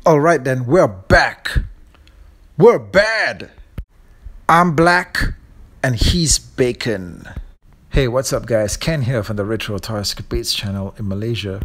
Alright then, we're back. We're bad. I'm black and he's bacon. Hey, what's up guys? Ken here from the Retro Toy Escapades channel in Malaysia.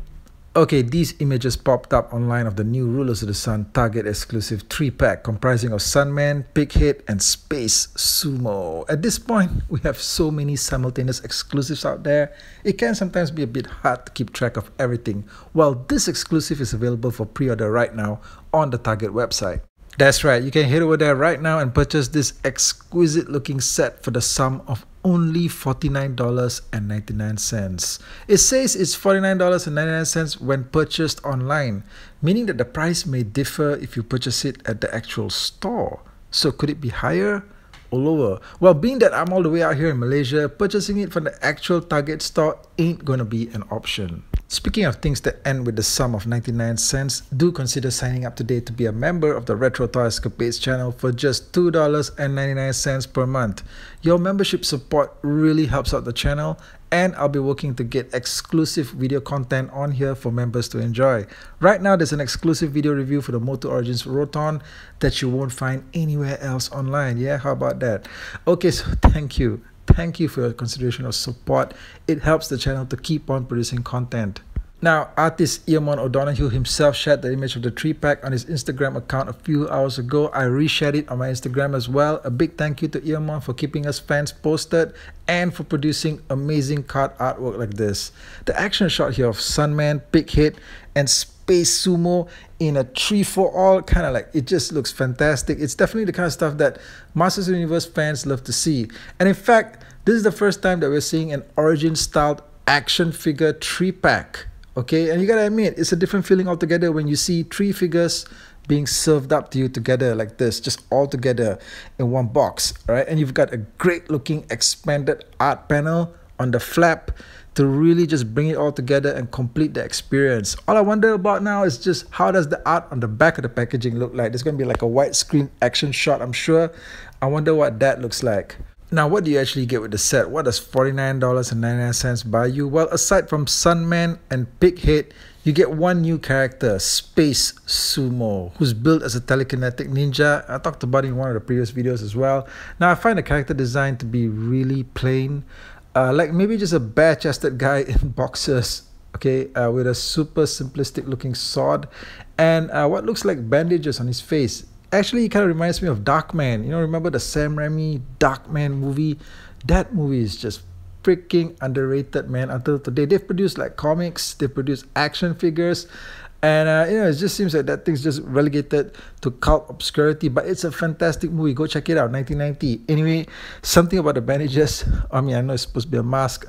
Okay, these images popped up online of the new Rulers of the Sun Target exclusive 3-pack comprising of Sunman, Pighead and Space Sumo. At this point, we have so many simultaneous exclusives out there, it can sometimes be a bit hard to keep track of everything. Well, this exclusive is available for pre-order right now on the Target website. That's right, you can head over there right now and purchase this exquisite looking set for the sum of only $49.99. It says it's $49.99 when purchased online, meaning that the price may differ if you purchase it at the actual store. So could it be higher or lower? Well, being that I'm all the way out here in Malaysia, purchasing it from the actual Target store ain't gonna be an option. Speaking of things that end with the sum of 99 cents, do consider signing up today to be a member of the Retro Toy Escapades channel for just $2.99 per month. Your membership support really helps out the channel, and I'll be working to get exclusive video content on here for members to enjoy. Right now, there's an exclusive video review for the Moto Origins Roton that you won't find anywhere else online. Yeah, how about that? Okay, so thank you. Thank you for your consideration of support. It helps the channel to keep on producing content. Now, artist Eamon O'Donoghue himself shared the image of the 3-pack on his Instagram account a few hours ago. I reshared it on my Instagram as well. A big thank you to Eamon for keeping us fans posted and for producing amazing card artwork like this. The action shot here of Sunman, Pighead and Space Sumo in a 3-for-all, kind of like, it just looks fantastic. It's definitely the kind of stuff that Masters of the Universe fans love to see. And in fact, this is the first time that we're seeing an Origin-styled action figure 3-pack. Okay, and you gotta admit, it's a different feeling altogether when you see 3 figures being served up to you together like this, just all together in one box, right? And you've got a great looking expanded art panel on the flap to really just bring it all together and complete the experience. All I wonder about now is just how does the art on the back of the packaging look like? There's gonna be like a widescreen action shot, I'm sure. I wonder what that looks like. Now, what do you actually get with the set? What does $49.99 buy you? Well, aside from Sunman and Pighead, you get one new character, Space Sumo, who's built as a telekinetic ninja. I talked about it in one of the previous videos as well. Now, I find the character design to be really plain. Like maybe just a bare-chested guy in boxers, okay, with a super simplistic looking sword and what looks like bandages on his face. Actually, it kind of reminds me of Darkman. You know, remember the Sam Raimi Darkman movie? That movie is just freaking underrated, man, until today. They've produced like comics, they've produced action figures, and you know, it just seems like that thing's just relegated to cult obscurity, but it's a fantastic movie. Go check it out, 1990. Anyway, something about the bandages. I mean, I know it's supposed to be a mask.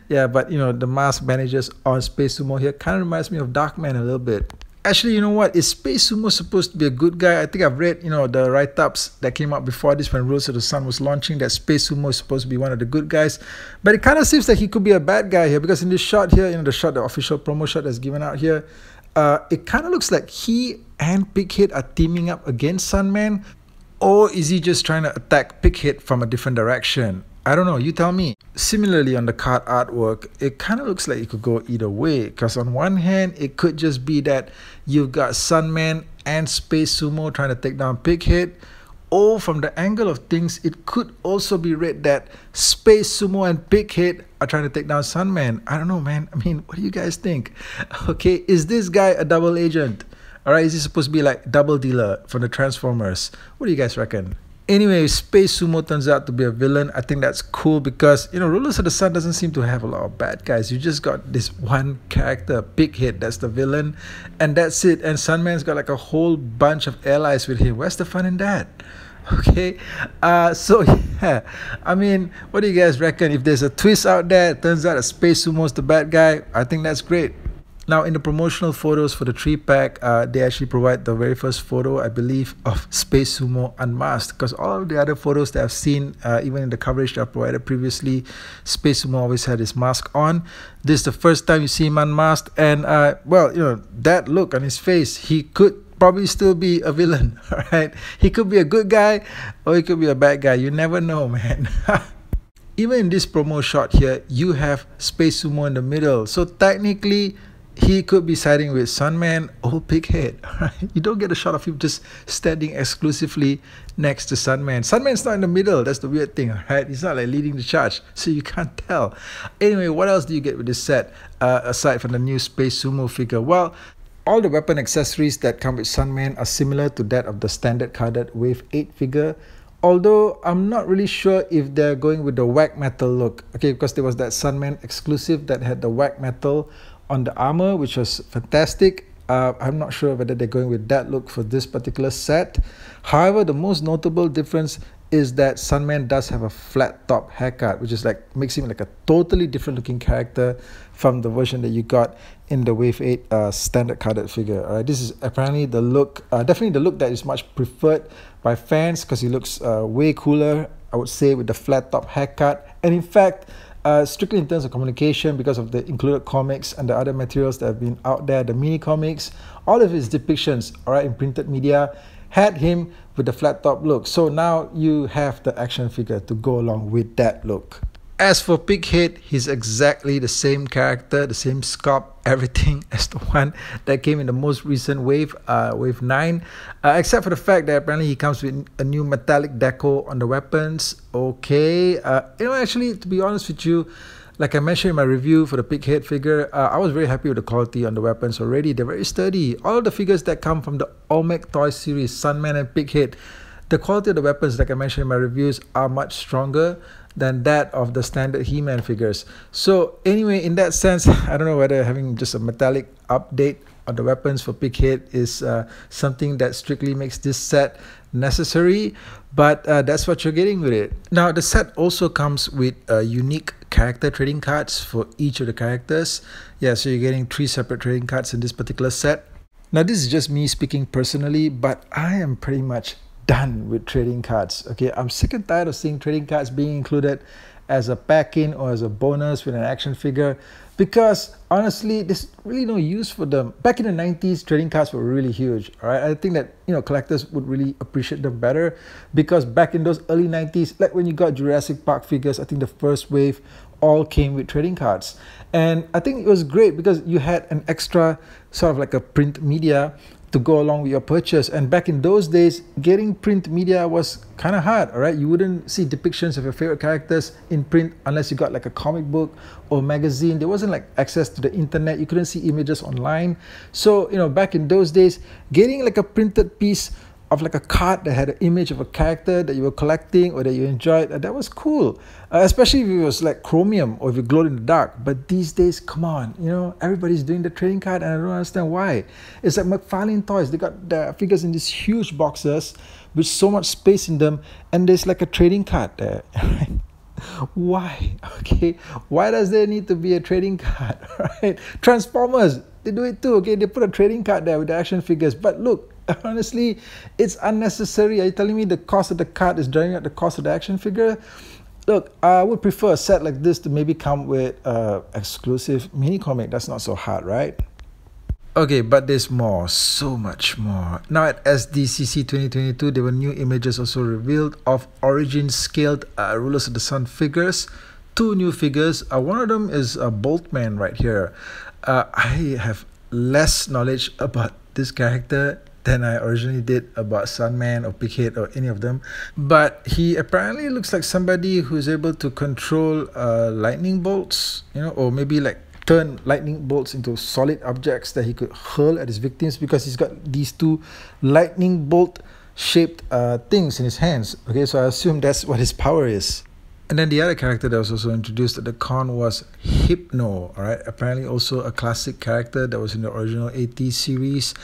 Yeah, but you know, the mask bandages on Space Sumo here kind of reminds me of Darkman a little bit. Actually, you know what? Is Space Sumo supposed to be a good guy? I think I've read, you know, the write-ups that came out before this when Rulers of the Sun was launching that Space Sumo is supposed to be one of the good guys. But it kind of seems like he could be a bad guy here because in this shot here, you know, the official promo shot that's given out here, it kind of looks like he and Pighead are teaming up against Sunman. Or is he just trying to attack Pighead from a different direction? I don't know, you tell me. Similarly, on the card artwork, it kind of looks like it could go either way. Because on one hand, it could just be that you've got Sunman and Space Sumo trying to take down Pighead. Or from the angle of things, it could also be read that Space Sumo and Pighead are trying to take down Sunman. I don't know, man. I mean, what do you guys think? Okay, is this guy a double agent? Alright, is he supposed to be like double dealer from the Transformers? What do you guys reckon? Anyway, Space Sumo turns out to be a villain. I think that's cool because, you know, Rulers of the Sun doesn't seem to have a lot of bad guys. You just got this one character, Pighead, that's the villain. And that's it. And Sunman's got like a whole bunch of allies with him. Where's the fun in that? Okay, so yeah, I mean, what do you guys reckon? If there's a twist out there, it turns out that Space Sumo's the bad guy, I think that's great. Now, in the promotional photos for the 3-pack, they actually provide the very first photo, I believe, of Space Sumo unmasked. Because all of the other photos that I've seen, even in the coverage that I provided previously, Space Sumo always had his mask on. This is the first time you see him unmasked. And, well, you know, that look on his face, he could probably still be a villain, all right? He could be a good guy or he could be a bad guy. You never know, man. Even in this promo shot here, you have Space Sumo in the middle. So technically, he could be siding with Sunman or Pighead. Right? You don't get a shot of him just standing exclusively next to Sunman. Sunman's not in the middle. That's the weird thing, right? He's not like leading the charge, so you can't tell. Anyway, what else do you get with this set aside from the new Space Sumo figure? Well, all the weapon accessories that come with Sunman are similar to that of the standard carded Wave 8 figure. Although I'm not really sure if they're going with the whack metal look. Okay, because there was that Sunman exclusive that had the whack metal on the armor, which was fantastic. I'm not sure whether they're going with that look for this particular set. However, the most notable difference is that Sunman does have a flat top haircut, which is like makes him like a totally different looking character from the version that you got in the Wave 8 standard carded figure. All right, this is apparently the look, definitely the look that is much preferred by fans because he looks way cooler, I would say, with the flat top haircut. And in fact, strictly in terms of communication, because of the included comics and the other materials that have been out there, the mini comics, all of his depictions, all right, in printed media, had him with the flat top look. So now you have the action figure to go along with that look. As for Pighead, he's exactly the same character, the same sculpt, everything as the one that came in the most recent wave, Wave 9. Except for the fact that apparently he comes with a new metallic deco on the weapons. Okay, actually, to be honest with you, like I mentioned in my review for the Pighead figure, I was very happy with the quality on the weapons already. They're very sturdy. All of the figures that come from the Olmec Toys series, Sunman and Pighead, the quality of the weapons, like I mentioned in my reviews, are much stronger than that of the standard He-Man figures. So anyway, in that sense, I don't know whether having just a metallic update on the weapons for Pighead is something that strictly makes this set necessary, but that's what you're getting with it. Now, the set also comes with unique character trading cards for each of the characters. Yeah, so you're getting 3 separate trading cards in this particular set. Now, this is just me speaking personally, but I am pretty much done with trading cards. Okay, I'm sick and tired of seeing trading cards being included as a pack-in or as a bonus with an action figure, because honestly, there's really no use for them. Back in the 90s, trading cards were really huge. All right, I think that collectors would really appreciate them better, because back in those early 90s, like when you got Jurassic Park figures, I think the first wave all came with trading cards, and I think it was great because you had an extra sort of like a print media to go along with your purchase. And back in those days, getting print media was kind of hard. All right, you wouldn't see depictions of your favorite characters in print unless you got like a comic book or magazine. There wasn't like access to the internet. You couldn't see images online. So back in those days, getting like a printed piece of like a card that had an image of a character that you were collecting or that you enjoyed, that was cool, especially if it was like chromium or if it glowed in the dark. But these days, come on, everybody's doing the trading card, and I don't understand why. It's like McFarlane Toys. They got their figures in these huge boxes with so much space in them, and there's like a trading card there. Why? Okay, why does there need to be a trading card? Right? Transformers, they do it too. Okay, they put a trading card there with the action figures, but look, honestly, it's unnecessary. Are you telling me the cost of the card is driving up the cost of the action figure? Look, I would prefer a set like this to maybe come with exclusive mini comic. That's not so hard, right? Okay, but there's more, so much more. Now at SDCC 2022, there were new images also revealed of Origin scaled Rulers of the Sun figures. 2 new figures. One of them is Boltman right here. I have less knowledge about this character than I originally did about Sunman or Pighead or any of them, but he apparently looks like somebody who's able to control lightning bolts, or maybe like turn lightning bolts into solid objects that he could hurl at his victims, because he's got these 2 lightning bolt shaped things in his hands. Okay, so I assume that's what his power is. And then the other character that was also introduced at the con was Hypno, all right? Apparently also a classic character that was in the original 80s series.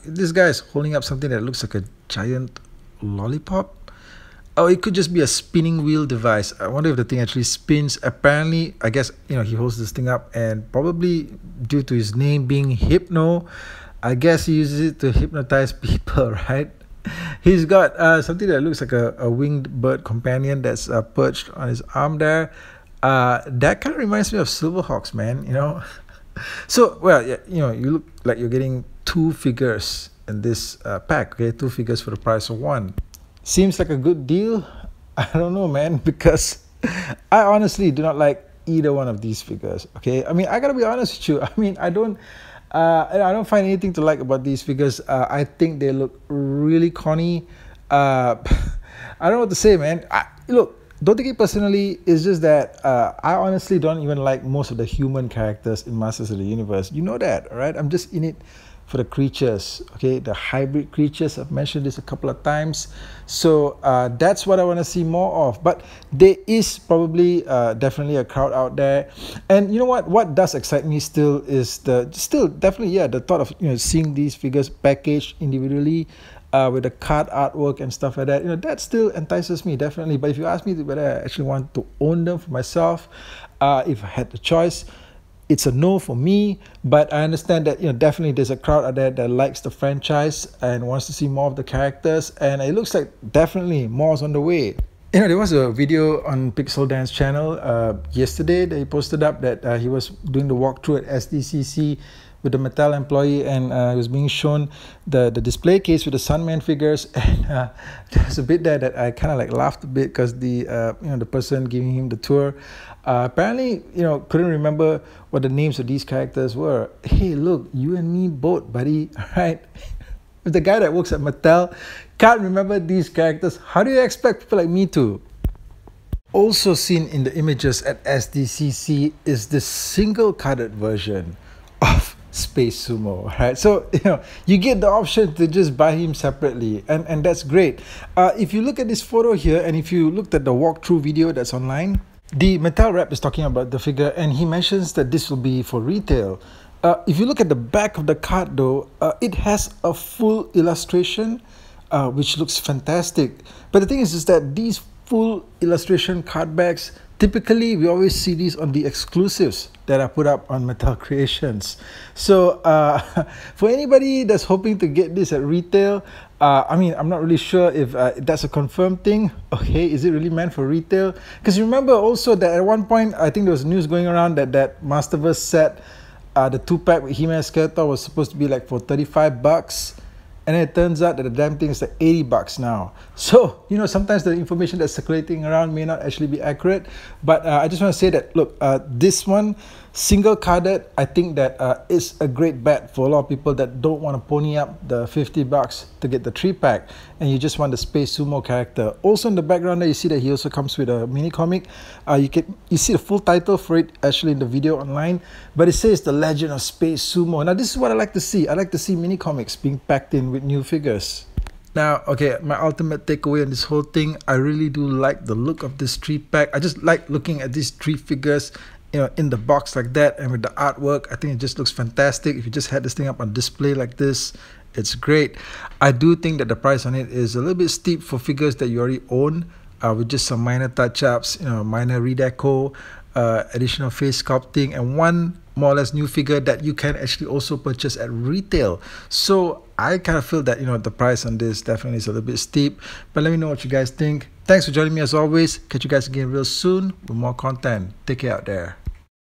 This guy is holding up something that looks like a giant lollipop. Oh, it could just be a spinning wheel device. I wonder if the thing actually spins. Apparently, I guess, he holds this thing up, and probably due to his name being Hypno, I guess he uses it to hypnotize people, right? He's got something that looks like a winged bird companion that's perched on his arm there. That kind of reminds me of Silverhawks, man, So, well, yeah, you look like you're getting 2 figures in this pack, okay? 2 figures for the price of 1. Seems like a good deal. I don't know, man, because I honestly do not like either one of these figures. Okay, I mean, I gotta be honest with you. I mean, I don't find anything to like about these figures. I think they look really corny. I don't know what to say, man. Look, don't take it personally. It's just that I honestly don't even like most of the human characters in Masters of the Universe. You know that, right? I'm just in it for the creatures, okay? The hybrid creatures. I've mentioned this a couple of times. So that's what I want to see more of. But there is probably definitely a crowd out there. And you know what? What does excite me still is definitely, yeah, the thought of, you know, seeing these figures packaged individually with the card artwork and stuff like that. You know, that still entices me, definitely. But if you ask me whether I actually want to own them for myself, if I had the choice, it's a no for me. But I understand that, you know, definitely there's a crowd out there that likes the franchise and wants to see more of the characters, and it looks like definitely more is on the way. You know, there was a video on Pixel Dance channel yesterday that he posted up that he was doing the walkthrough at SDCC with the Mattel employee, and it was being shown the display case with the Sunman figures, and there's a bit there that I kind of like laughed a bit because the you know, the person giving him the tour apparently, you know, couldn't remember what the names of these characters were. Hey, look, you and me both, buddy. Right? If the guy that works at Mattel can't remember these characters, how do you expect people like me to? Also seen in the images at SDCC is the single carded version of Space Sumo, right? So, you know, you get the option to just buy him separately, and that's great. If you look at this photo here, and if you looked at the walkthrough video that's online, the Mattel rep is talking about the figure, and he mentions that this will be for retail. If you look at the back of the card though, it has a full illustration, which looks fantastic. But the thing is that these full illustration card backs, typically we always see these on the exclusives that are put up on Mattel Creations. So for anybody that's hoping to get this at retail, I mean, I'm not really sure if that's a confirmed thing. Okay, is it really meant for retail? Because remember also that at one point, I think there was news going around that that Masterverse set, the 2-pack with He-Man Skeletor was supposed to be like for $35. And then it turns out that the damn thing is like $80 now. So, you know, sometimes the information that's circulating around may not actually be accurate. But I just want to say that, look, this one, single carded, I think that is a great bet for a lot of people that don't want to pony up the $50 to get the 3-pack. And you just want the Space Sumo character. Also in the background there, you see that he also comes with a mini comic. You see the full title for it actually in the video online. But it says The Legend of Space Sumo. Now this is what I like to see. I like to see mini comics being packed in with new figures. Now, okay, my ultimate takeaway on this whole thing, I really do like the look of this 3-pack. I just like looking at these 3 figures, you know, in the box like that, and with the artwork. I think it just looks fantastic. If you just had this thing up on display like this, it's great. I do think that the price on it is a little bit steep for figures that you already own, with just some minor touch-ups, you know, minor redeco, additional face sculpting, and one more or less new figure that you can actually also purchase at retail. So I kind of feel that, you know, the price on this definitely is a little bit steep. But let me know what you guys think. Thanks for joining me as always. Catch you guys again real soon with more content. Take care out there.